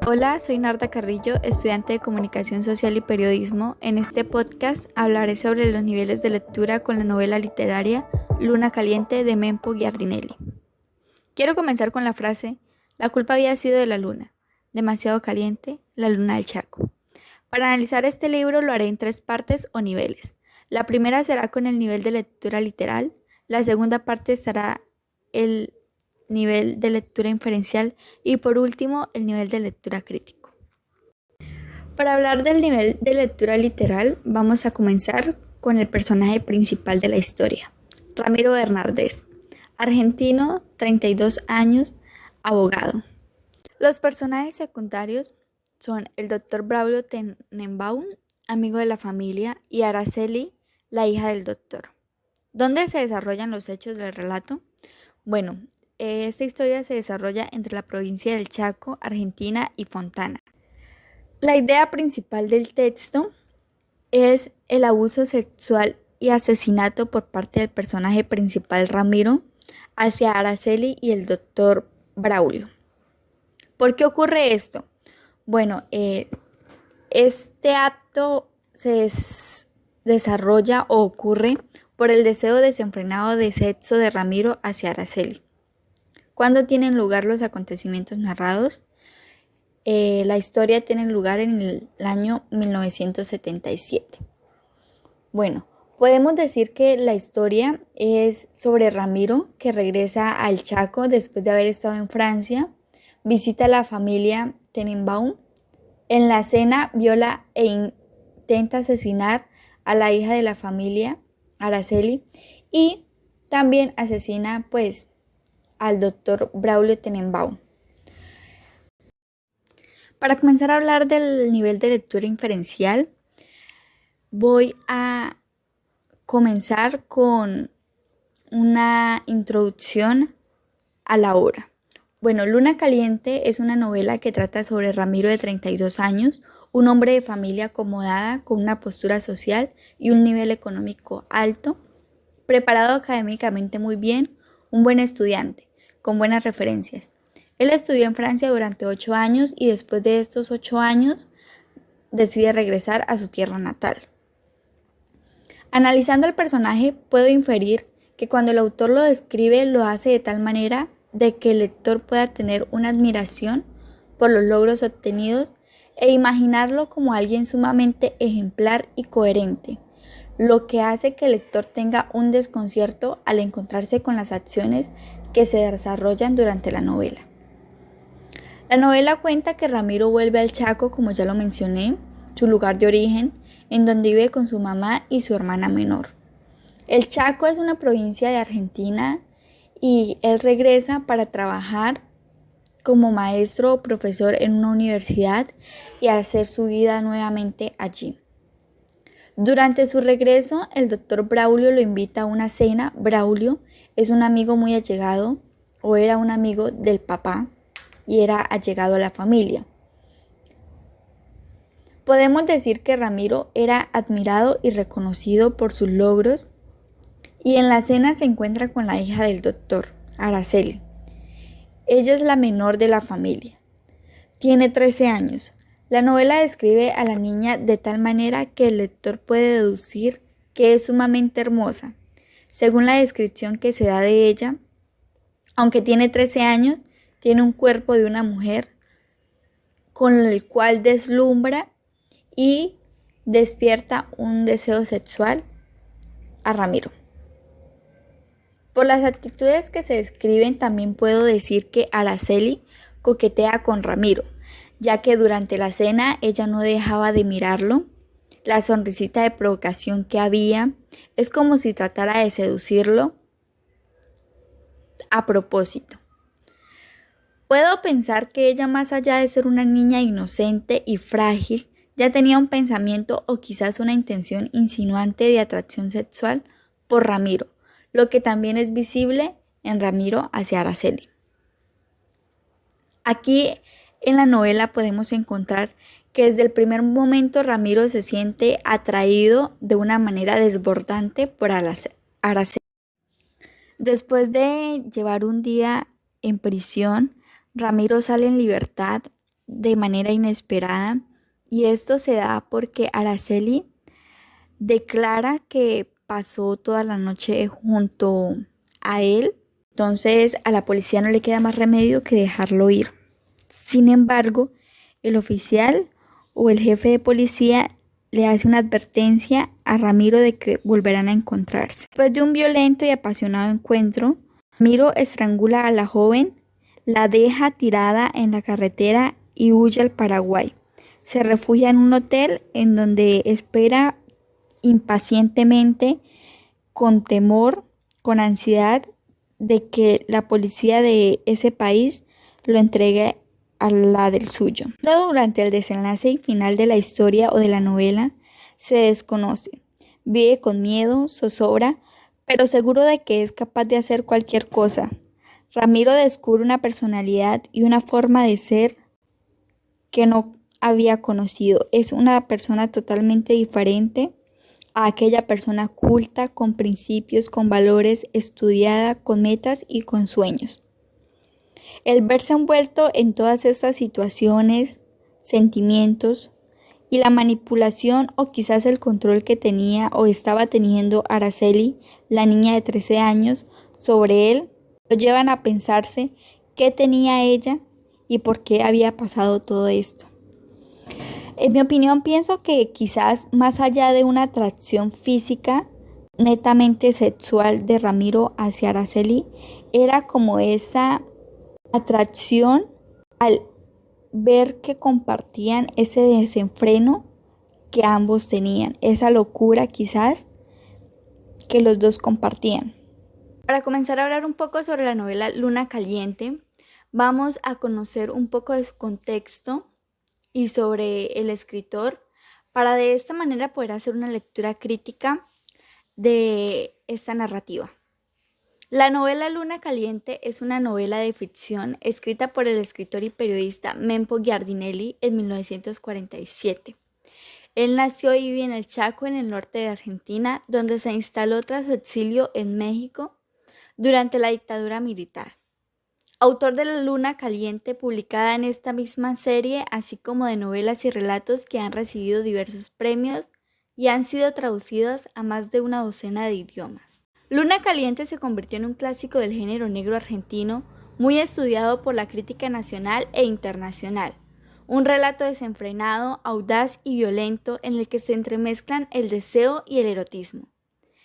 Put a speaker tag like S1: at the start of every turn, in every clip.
S1: Hola, soy Narda Carrillo, estudiante de Comunicación Social y Periodismo. En este podcast hablaré sobre los niveles de lectura con la novela literaria Luna Caliente de Mempo Giardinelli. Quiero comenzar con la frase: la culpa había sido de la luna, demasiado caliente, la luna del Chaco. Para analizar este libro lo haré en 3 partes o niveles. La primera será con el nivel de lectura literal, la segunda parte estará el nivel de lectura inferencial y por último el nivel de lectura crítico. Para hablar del nivel de lectura literal vamos a comenzar con el personaje principal de la historia, Ramiro Bernardés, argentino, 32 años, abogado. Los personajes secundarios son el Dr. Braulio Tenenbaum, amigo de la familia, y Araceli, la hija del doctor. ¿Dónde se desarrollan los hechos del relato? Bueno, esta historia se desarrolla entre la provincia del Chaco, Argentina y Fontana. La idea principal del texto es el abuso sexual y asesinato por parte del personaje principal Ramiro hacia Araceli y el doctor Braulio. ¿Por qué ocurre esto? Bueno, este acto se desarrolla o ocurre por el deseo desenfrenado de sexo de Ramiro hacia Araceli. ¿Cuándo tienen lugar los acontecimientos narrados? La historia tiene lugar en el año 1977. Bueno, podemos decir que la historia es sobre Ramiro, que regresa al Chaco después de haber estado en Francia, visita a la familia Tenenbaum. En la cena viola e intenta asesinar a la hija de la familia, Araceli, y también asesina al doctor Braulio Tenenbaum. Para comenzar a hablar del nivel de lectura inferencial, voy a comenzar con una introducción a la obra. Bueno, Luna Caliente es una novela que trata sobre Ramiro de 32 años, un hombre de familia acomodada con una postura social y un nivel económico alto, preparado académicamente muy bien, un buen estudiante, con buenas referencias. Él estudió en Francia durante 8 años y después de estos 8 años decide regresar a su tierra natal. Analizando el personaje, puedo inferir que cuando el autor lo describe lo hace de tal manera de que el lector pueda tener una admiración por los logros obtenidos e imaginarlo como alguien sumamente ejemplar y coherente, lo que hace que el lector tenga un desconcierto al encontrarse con las acciones que se desarrollan durante la novela. La novela cuenta que Ramiro vuelve al Chaco, como ya lo mencioné, su lugar de origen, en donde vive con su mamá y su hermana menor. El Chaco es una provincia de Argentina y él regresa para trabajar como maestro o profesor en una universidad y hacer su vida nuevamente allí. Durante su regreso, el doctor Braulio lo invita a una cena. Braulio es un amigo muy allegado, o era un amigo del papá, y era allegado a la familia. Podemos decir que Ramiro era admirado y reconocido por sus logros, y en la cena se encuentra con la hija del doctor, Araceli. Ella es la menor de la familia. Tiene 13 años. La novela describe a la niña de tal manera que el lector puede deducir que es sumamente hermosa. Según la descripción que se da de ella, aunque tiene 13 años, tiene un cuerpo de una mujer con el cual deslumbra y despierta un deseo sexual a Ramiro. Por las actitudes que se describen también puedo decir que Araceli coquetea con Ramiro, ya que durante la cena ella no dejaba de mirarlo. La sonrisita de provocación que había es como si tratara de seducirlo a propósito. Puedo pensar que ella, más allá de ser una niña inocente y frágil, ya tenía un pensamiento o quizás una intención insinuante de atracción sexual por Ramiro, lo que también es visible en Ramiro hacia Araceli. Aquí en la novela podemos encontrar que desde el primer momento Ramiro se siente atraído de una manera desbordante por Araceli. Después de llevar un día en prisión, Ramiro sale en libertad de manera inesperada, y esto se da porque Araceli declara que pasó toda la noche junto a él. Entonces a la policía no le queda más remedio que dejarlo ir. Sin embargo, el oficial o el jefe de policía le hace una advertencia a Ramiro de que volverán a encontrarse. Después de un violento y apasionado encuentro, Ramiro estrangula a la joven, la deja tirada en la carretera y huye al Paraguay. Se refugia en un hotel en donde espera impacientemente, con temor, con ansiedad de que la policía de ese país lo entregue a la del suyo. Pero durante el desenlace y final de la historia o de la novela se desconoce. Vive con miedo, zozobra, pero seguro de que es capaz de hacer cualquier cosa. Ramiro descubre una personalidad y una forma de ser que no había conocido. Es una persona totalmente diferente a aquella persona culta, con principios, con valores, estudiada, con metas y con sueños. El verse envuelto en todas estas situaciones, sentimientos y la manipulación o quizás el control que tenía o estaba teniendo Araceli, la niña de 13 años, sobre él, lo llevan a pensarse qué tenía ella y por qué había pasado todo esto. En mi opinión, pienso que quizás más allá de una atracción física netamente sexual de Ramiro hacia Araceli, era como esa atracción al ver que compartían ese desenfreno que ambos tenían, esa locura quizás que los dos compartían. Para comenzar a hablar un poco sobre la novela Luna Caliente, vamos a conocer un poco de su contexto y sobre el escritor, para de esta manera poder hacer una lectura crítica de esta narrativa. La novela Luna Caliente es una novela de ficción escrita por el escritor y periodista Mempo Giardinelli en 1947. Él nació y vive en el Chaco, en el norte de Argentina, donde se instaló tras su exilio en México durante la dictadura militar. Autor de La Luna Caliente, publicada en esta misma serie, así como de novelas y relatos que han recibido diversos premios y han sido traducidos a más de una docena de idiomas. Luna Caliente se convirtió en un clásico del género negro argentino, muy estudiado por la crítica nacional e internacional. Un relato desenfrenado, audaz y violento en el que se entremezclan el deseo y el erotismo,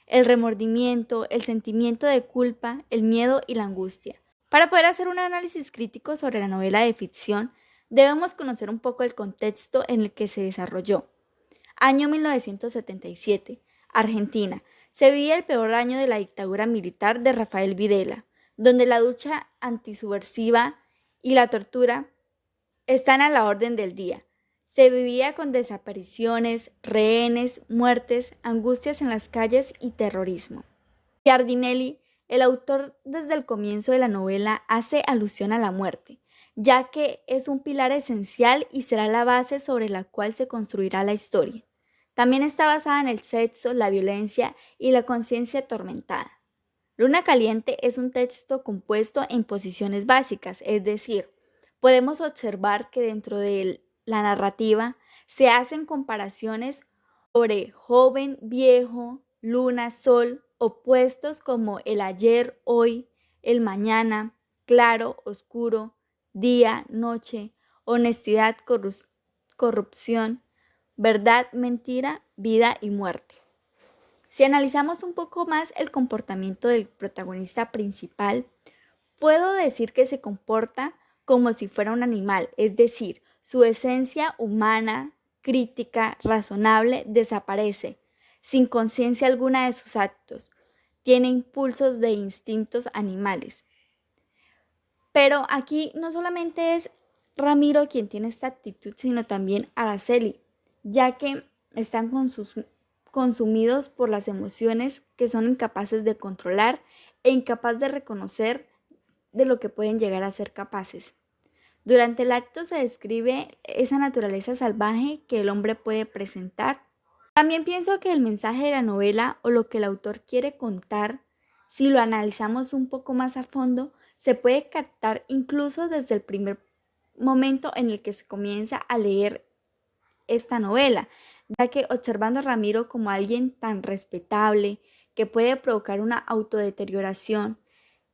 S1: el remordimiento, el sentimiento de culpa, el miedo y la angustia. Para poder hacer un análisis crítico sobre la novela de ficción, debemos conocer un poco el contexto en el que se desarrolló. Año 1977, Argentina. Se vivía el peor año de la dictadura militar de Rafael Videla, donde la lucha antisubversiva y la tortura están a la orden del día. Se vivía con desapariciones, rehenes, muertes, angustias en las calles y terrorismo. Giardinelli, el autor, desde el comienzo de la novela hace alusión a la muerte, ya que es un pilar esencial y será la base sobre la cual se construirá la historia. También está basada en el sexo, la violencia y la conciencia atormentada. Luna Caliente es un texto compuesto en posiciones básicas, es decir, podemos observar que dentro de la narrativa se hacen comparaciones sobre joven, viejo, luna, sol, opuestos como el ayer, hoy, el mañana, claro, oscuro, día, noche, honestidad, corrupción, verdad, mentira, vida y muerte. Si analizamos un poco más el comportamiento del protagonista principal, puedo decir que se comporta como si fuera un animal, es decir, su esencia humana, crítica, razonable, desaparece, sin conciencia alguna de sus actos. Tiene impulsos de instintos animales. Pero aquí no solamente es Ramiro quien tiene esta actitud, sino también Araceli, ya que están consumidos por las emociones que son incapaces de controlar e incapaz de reconocer de lo que pueden llegar a ser capaces. Durante el acto se describe esa naturaleza salvaje que el hombre puede presentar. También pienso que el mensaje de la novela o lo que el autor quiere contar, si lo analizamos un poco más a fondo, se puede captar incluso desde el primer momento en el que se comienza a leer esta novela, ya que observando a Ramiro como alguien tan respetable que puede provocar una autodeterioración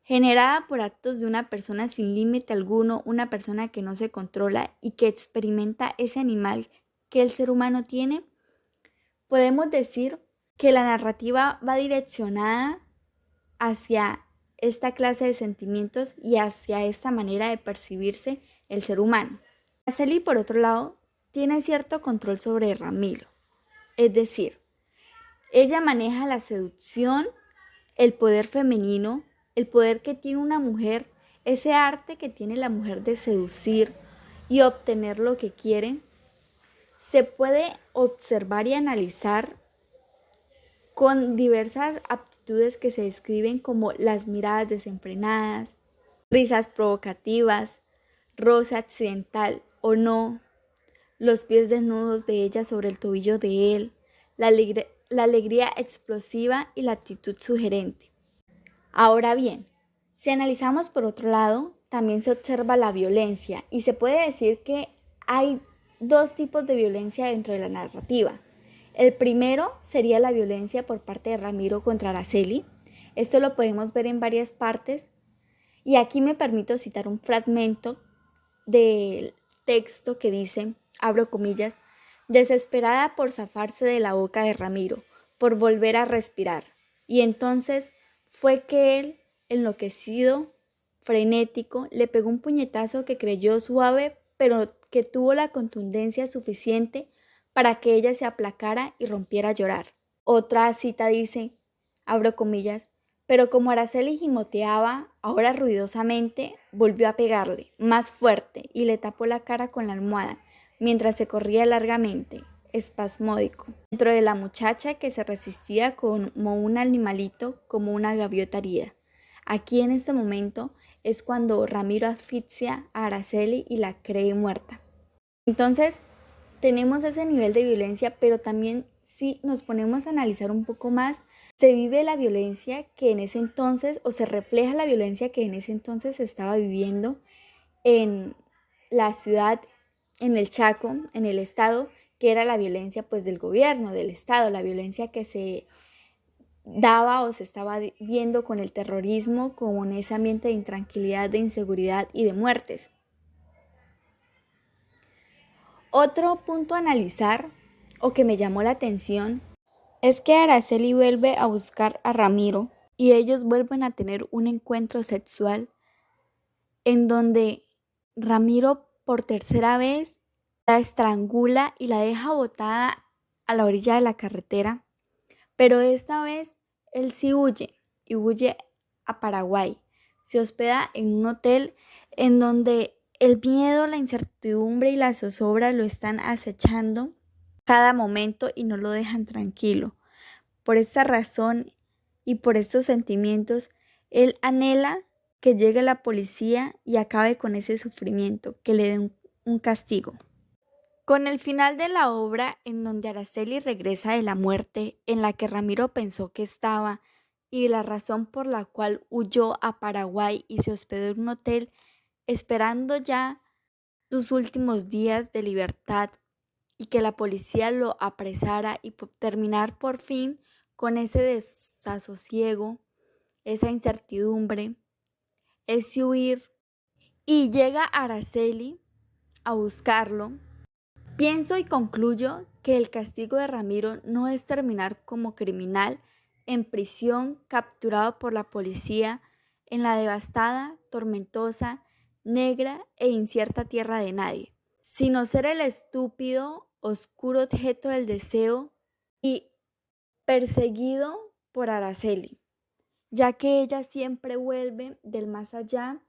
S1: generada por actos de una persona sin límite alguno, una persona que no se controla y que experimenta ese animal que el ser humano tiene, podemos decir que la narrativa va direccionada hacia esta clase de sentimientos y hacia esta manera de percibirse el ser humano. Araceli, por otro lado, tiene cierto control sobre Ramiro, es decir, ella maneja la seducción, el poder femenino, el poder que tiene una mujer, ese arte que tiene la mujer de seducir y obtener lo que quiere, se puede observar y analizar con diversas aptitudes que se describen como las miradas desenfrenadas, risas provocativas, roce accidental o no, los pies desnudos de ella sobre el tobillo de él, la alegría explosiva y la actitud sugerente. Ahora bien, si analizamos por otro lado, también se observa la violencia y se puede decir que hay dos tipos de violencia dentro de la narrativa. El primero sería la violencia por parte de Ramiro contra Araceli. Esto lo podemos ver en varias partes y aquí me permito citar un fragmento del texto que dice, abro comillas, desesperada por zafarse de la boca de Ramiro, por volver a respirar. Y entonces fue que él, enloquecido, frenético, le pegó un puñetazo que creyó suave, pero que tuvo la contundencia suficiente para que ella se aplacara y rompiera a llorar. Otra cita dice, abro comillas, pero como Araceli gimoteaba, ahora ruidosamente, volvió a pegarle, más fuerte, y le tapó la cara con la almohada, mientras se corría largamente, espasmódico, dentro de la muchacha que se resistía como un animalito, como una gaviota herida. Aquí en este momento es cuando Ramiro asfixia a Araceli y la cree muerta. Entonces, tenemos ese nivel de violencia, pero también si nos ponemos a analizar un poco más, se vive la violencia que en ese entonces, o se refleja la violencia que en ese entonces se estaba viviendo en la ciudad, en el Chaco, en el estado, que era la violencia pues del gobierno, del estado, la violencia que se daba o se estaba viendo con el terrorismo, con ese ambiente de intranquilidad, de inseguridad y de muertes. Otro punto a analizar o que me llamó la atención es que Araceli vuelve a buscar a Ramiro y ellos vuelven a tener un encuentro sexual en donde Ramiro por tercera vez la estrangula y la deja botada a la orilla de la carretera, pero esta vez él sí huye y huye a Paraguay. Se hospeda en un hotel en donde el miedo, la incertidumbre y la zozobra lo están acechando cada momento y no lo dejan tranquilo. Por esta razón y por estos sentimientos, él anhela que llegue la policía y acabe con ese sufrimiento, que le dé un castigo. Con el final de la obra, en donde Araceli regresa de la muerte, en la que Ramiro pensó que estaba, y la razón por la cual huyó a Paraguay y se hospedó en un hotel, esperando ya sus últimos días de libertad y que la policía lo apresara y terminar por fin con ese desasosiego, esa incertidumbre, ese huir, y llega Araceli a buscarlo. Pienso y concluyo que el castigo de Ramiro no es terminar como criminal en prisión, capturado por la policía en la devastada, tormentosa, negra e incierta tierra de nadie, sino ser el estúpido, oscuro objeto del deseo y perseguido por Araceli, ya que ella siempre vuelve del más allá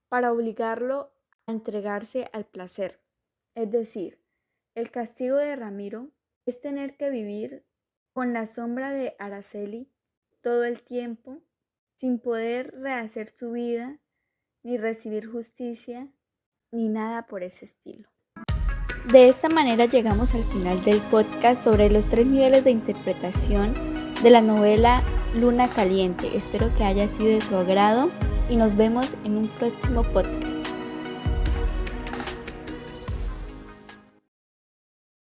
S1: para obligarlo a entregarse al placer. Es decir, el castigo de Ramiro es tener que vivir con la sombra de Araceli todo el tiempo, sin poder rehacer su vida, ni recibir justicia, ni nada por ese estilo. De esta manera llegamos al final del podcast sobre los 3 niveles de interpretación de la novela Luna Caliente. Espero que haya sido de su agrado y nos vemos en un próximo podcast.